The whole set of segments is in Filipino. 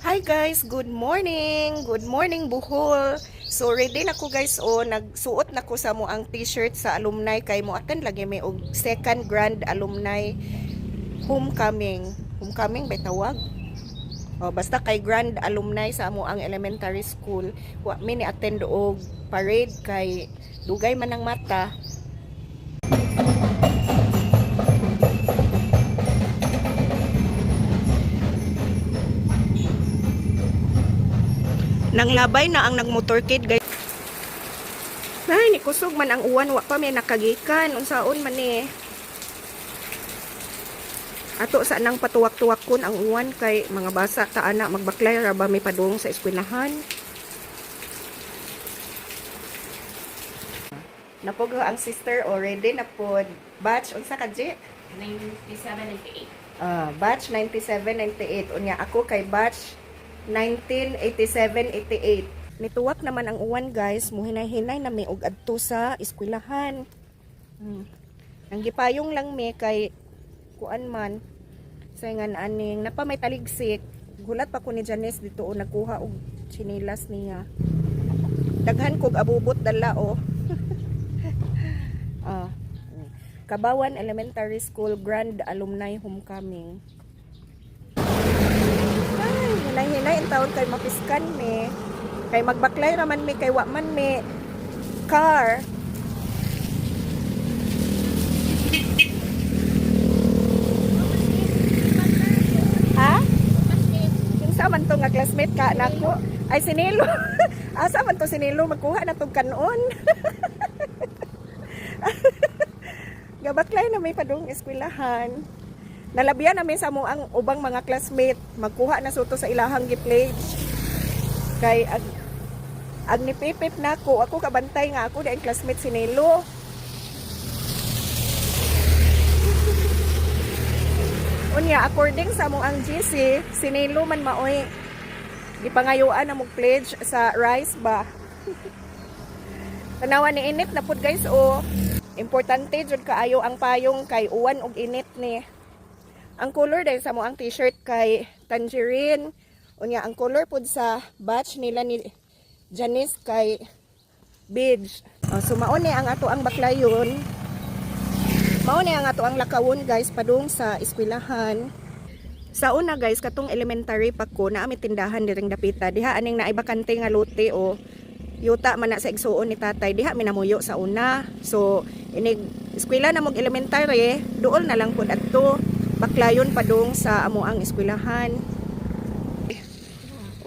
Hi guys, good morning. Good morning Bohol. So ready na ko guys nagsuot na ko sa mo ang t-shirt sa alumni kay mo attend lagi may og second grand alumni homecoming. Homecoming ba tawag? O basta kay grand alumni sa mo ang elementary school. Wa mi ni attend og parade kay dugay man ang mata. Nang labay na ang nagmotorcade guys. Nay, ni kusog man ang uwan, wa pa may nakagikan. Unsaon man ni. Ato sa nang patuwak-tuwak kun ang uwan kay mga basa ta ana magbaklay ra ba may padung sa eskwelahan. Napog ang sister already na pod batch unsa ka di? 97-98. Batch 97-98 unya ako kay batch 1987-88. Nituwak naman ang uwan guys, muhinay-hinay na may og adto sa eskwelahan. Ang gipayong lang me kay kuan man sayngan aning napa may taligsik. Gulat pa ko ni Janice dito nagkuha og chinilas niya. Daghan kog abubot dala Kabawan Elementary School Grand Alumni Homecoming. Hinay-hinay ang taon kay mapiskan me. Kay magbaklay raman me kay wa man me car. Ha? Kinsa man to nga classmate ka nako? Ay sinilo. Asa man to sinilo magkuha na tong kanon. Gabaklay na may padung eskwelahan. Nalabihan namin sa mo ang ubang mga classmate magkuha na suto sa ilahang gi-pledge kay ag nipipip na ako kabantay nga ako di ang classmate si Nelo. Unya according sa mo ang GC si Nelo man maoy gipangayuan na mo pledge sa rice ba. Tanawa ni init na pud guys importante jud kaayo ang payong kay uwan og init ni. Ang color dahil sa mo ang t-shirt kay tangerine. Unya ang color pod sa batch nila ni Janice kay beige. So mao ni ang ato ang baklayon. Mao ni ang ato ang lakawon guys padung sa eskwelahan. Sa una guys katong elementary pa ko na ami tindahan diring dapita. Diha aning naay bakante nga lote yuta man na sa igsuon ni tatay. Diha minamuyo sa una. So inig eskwela na mog elementary duol na lang pod adto. Baklayon padung sa amo ang eskwelahan.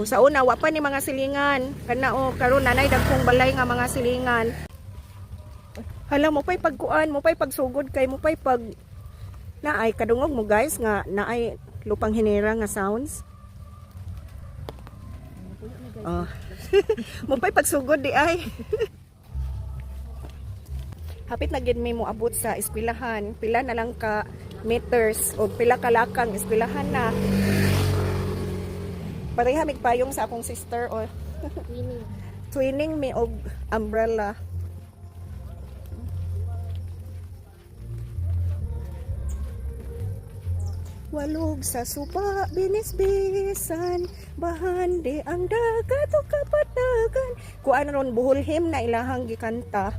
Sa una wa pa ni mga silingan kana karon nanay dagkong balay nga mga silingan. Hala mo pay pagkuan mo pay pagsugod kay mo pay pag naay kadungog mo guys nga naay lupang hinera nga sounds. Mo pay pagsugod di ay. Hapit na gid may mo abot sa eskwelahan. Pila na lang ka meters o pila ka lakang eskwelahan na. Pareha migpayong sa akong sister twinning me og umbrella. Walog sa suba binis-bisan bahandi ang dagat o kapatagan. Kuan ron buhol him na ilahang gikanta.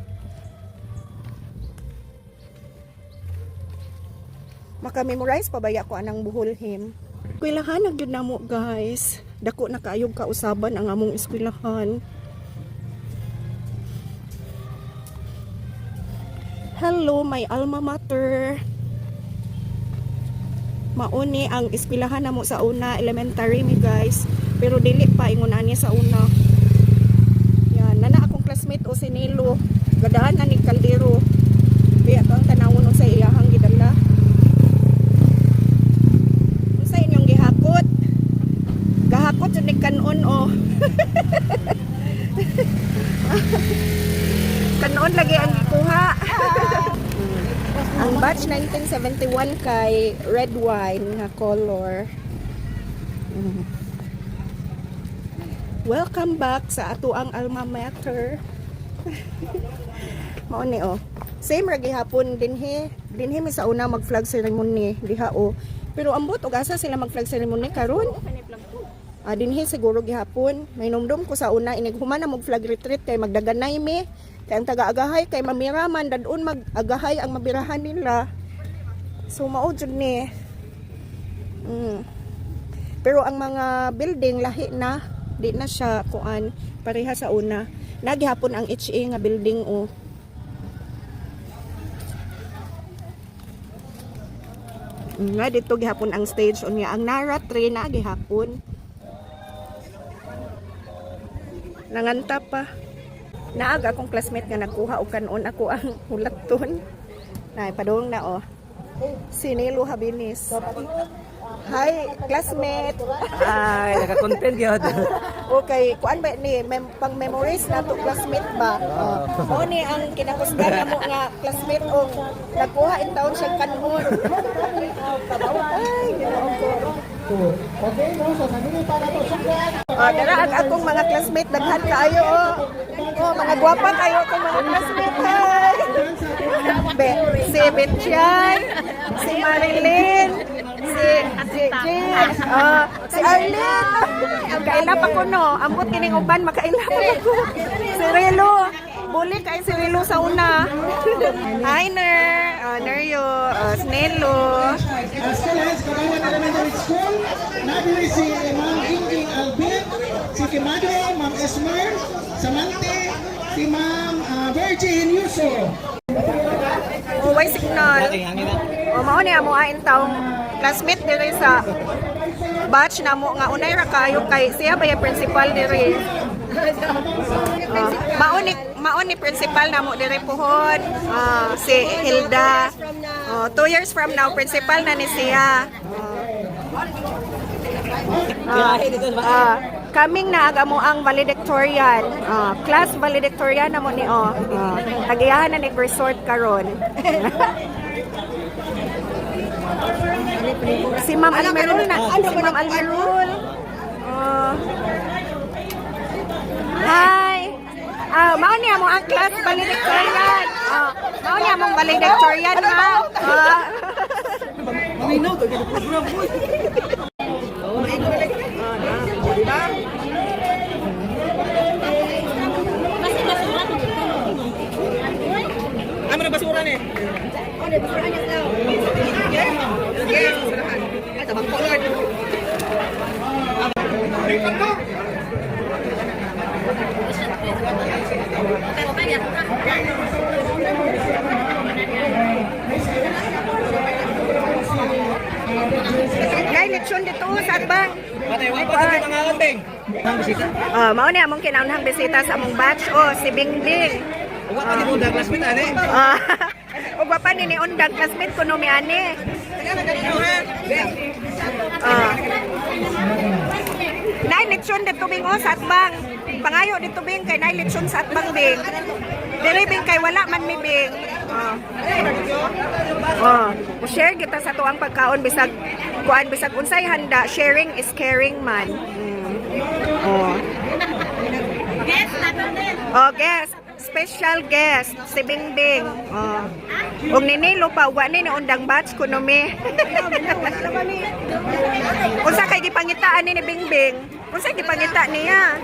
Maka-memorize pa baya ko anang buhol him. Eskwelahan na gyud namo guys. Dako na kaayog kausaban ang among eskwelahan. Hello my alma mater. Mauni ang eskwelahan namo sa una elementary mi guys. Pero dili pa ingon ani sa una. Yan nana akong classmate si Nilo. Gadahan na ni Caldero. Kaya to ang tanawon sa iyahang gidala. Gahakot jud ni kanon kanon lagi ang gikuha. Ang batch 1971 kay red wine nga color. Welcome back sa ato ang alma mater. Mao ni same ra gihapon dinhi mi sa una mag flag ceremony diha Pero ambot og asa sila mag flag ceremony karon? Dinhi siguro gihapon. May numdum ko sa una inighuman na mag flag retreat kay magdaganay mi. Kay ang taga-agahay kay mamiraman dadun mag-agahay ang mabirahan nila. So mao jud ni. Pero ang mga building lahi na, di na siya kuan pareha sa una. Nagihapon ang HA nga building o. Nga dito gihapon ang stage unya ang Nara train na gihapon. Nanganta pa. Naaga akong classmate nga nagkuha og kanon ako ang hulaton. Nay padung na oh. Si Nelo Habinis. Hi, classmate. Ay, naka-content yun. Okay, kuan ba ni pang memories na to classmate ba? Mo ni ang kinakusgan namo nga classmate og nagkuha in taon siya kanon. Ay, ginoo ko. Okay, no? So, nandito para to sa Dara ang akong mga classmate daghan kaayo oh. Oh, mga gwapa kayo akong mga classmate. Hi. Si Betchay, si Marilyn, si Jean, si Arlene. Kailap ako no. Ambot kining uban makailap ako. Si Relo. Buli kay si Relo sa una. Hi Ner. Neryo. Snelo. Excellence, Kabayan Elementary School. Nabili si Ma'am Inging Albin, si Kimado, Ma'am Esmer, Samante, si Ma'am Virgin Yuso. Way signal. Mao ni amo ain taong classmate diri sa batch namo nga unay ra kayo kay siya ba yung principal diri. Mao ni principal namo diri pohon. Si Hilda. 2 years from now principal na ni siya. Kaming na aga mo ang valedictorian. Class valedictorian na mo ni tagiyahan na ni resort karon. Si Ma'am Almerul na. Si Ma'am Almerul. Hi. Mao niya mo ang class valedictorian. Mao niya mong valedictorian ha. Maminaw to gid program ko. Ano na basura ni? Nay, lechon dito sa atbang. Patay wa pa sa mga ondeng. Ang bisita. Mao ni among kinaunhang bisita sa among batch si Bingbing. Wa pa ni unda classmate ani. Ug wa pa ni undag classmate ko no mi ani. Nay lechon dito Bing sa atbang. Pangayo dito Bing kay nay lechon sa atbang Bing. Dili Bing kay wala man mi Bing. Share kita sa tuang pagkaon bisag kuan bisag unsay handa, sharing is caring man. Guest, special guest si Bingbing. Ug ninilo pa wa ni undang batch kuno mi. Unsa kay gipangitaan ni Bingbing? Unsa gipangita niya?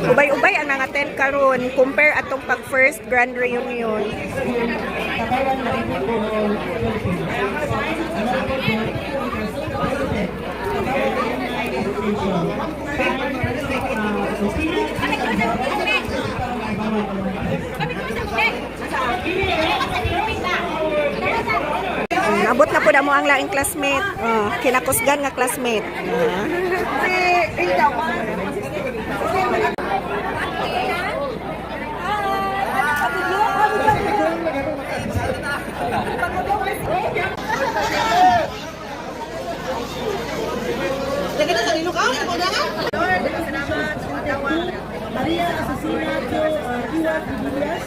Ubay-ubay ang nangaten karon compare atong pag first grand reunion. Abot na po na mo ang laing classmate. Kinakusgan nga classmate. Maria Asesinato Iwa Figueres,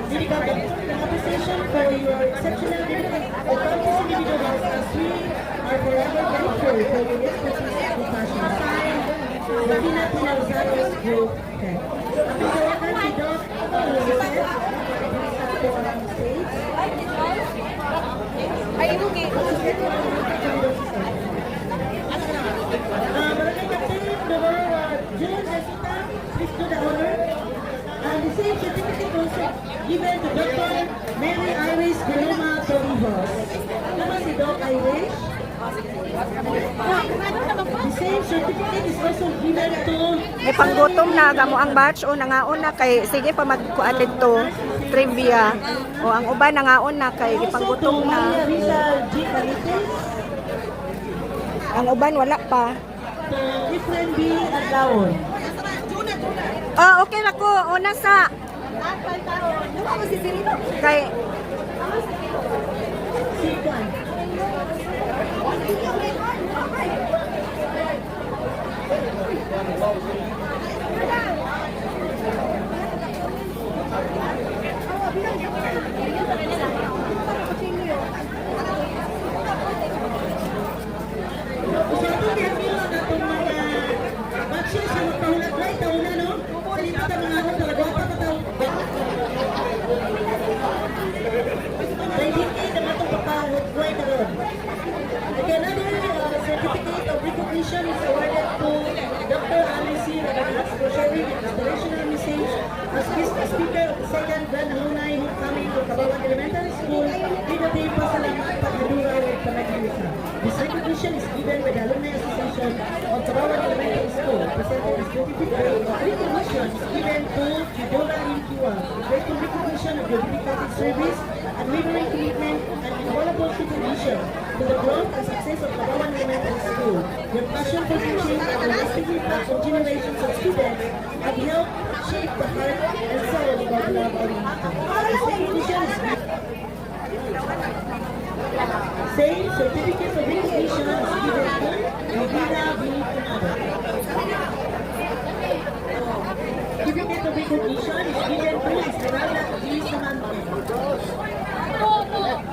dedicated appreciation for your exceptional dedication. The campus individuals as we are forever grateful for your expertise and passion. Signed, Latina Pina Rosales Group. Okay. Ang director si Doc Joseph. po ang stage. Ay, okay. Barangay Captain, Number June Jessica, please do the honor. And the same certificate also given to Dr. Mary Iris Guloma Torrijos. Naman si Doc Iris. The same certificate is also given to May panggutom na gamo ang batch o nangaon na kay sige pa magkuan dito trivia o ang uban nangaon na kay gipanggutom na. Maria Risa G. Calites, Ang uban wala pa. to Efren B. Adlaon. Oh, okay na ko. Una sa kay Sigan. Usato kaya nila na itong mga matches sa magpahulat-lay taon na, no? Salita ka mga ako, talagwapa ka taon. Ready ka naman itong magpahulat-lay na ron. Okay, another certificate of recognition is awarded to Dr. Alice Raganas for sharing an inspirational message as guest speaker of the second Grand Alumni Homecoming of Cabawan Elementary School. Pinatay pa sa lahat pagkadura at panagilisa. This recognition is given by the Alumni Association of Cabawan Elementary School. Presented as certificate of recognition is given to Chidora Linkiwa. Grateful recognition of your dedicated service, unwavering commitment, and invaluable contribution to the growth and success of Cabawan Elementary School. Your passion for teaching and the lasting impact on generations of students have helped shape the heart and soul of our beloved Oriental. This recognition is same certificate of recognition is given to Rovina Vinipunado. Certificate of recognition is given to Esmeralda G. Samante.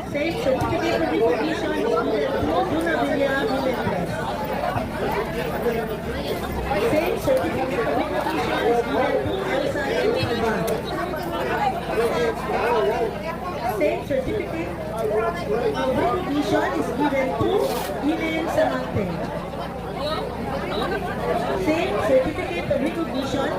Same certificate of recognition is given to Duna Villa Vilentres. Same certificate of recognition is given to Elsa Alban. Same certificate of recognition is given to Inen Samante. Same certificate of recognition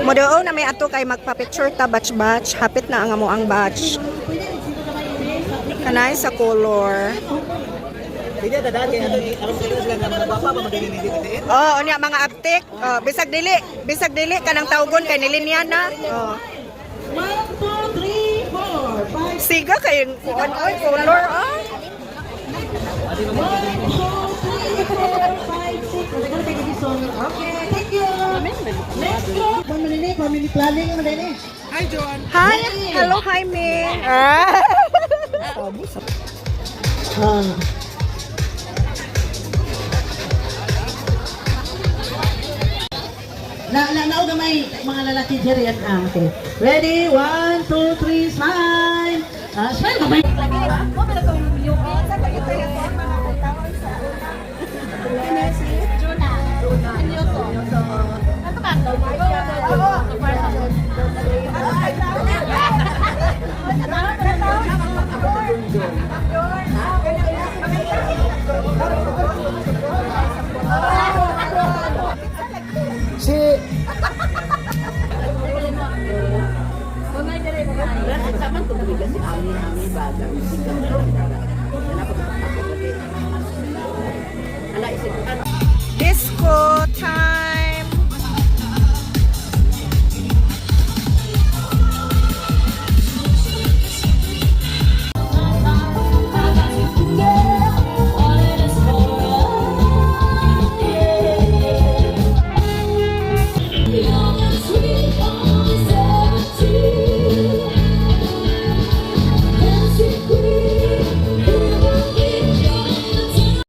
Modoo na may ato kay magpa-picture ta batch-batch. Hapit na ang amo ang batch. Kanay sa color. Hindi na dati alam ko sila na nagwapa pa madali hindi ditiin. Oh, unya mga aptik. Oh, bisag dili kanang tawgon kay nilinya na. Oh. 1, 2, 3, 4, 5, Siga kay kuan oy color ah. 1, 2, 3, 4, 5, 6. Okay, thank you. Next go. Family planning mo din eh. Hi Joan. Hi. Hello, hi Ming. Ah. Naog na may mga lalaki dyan yan. Okay. Ready? 1, 2, 3, smile! Smile ba? Si Sama tuh si Ami bagang.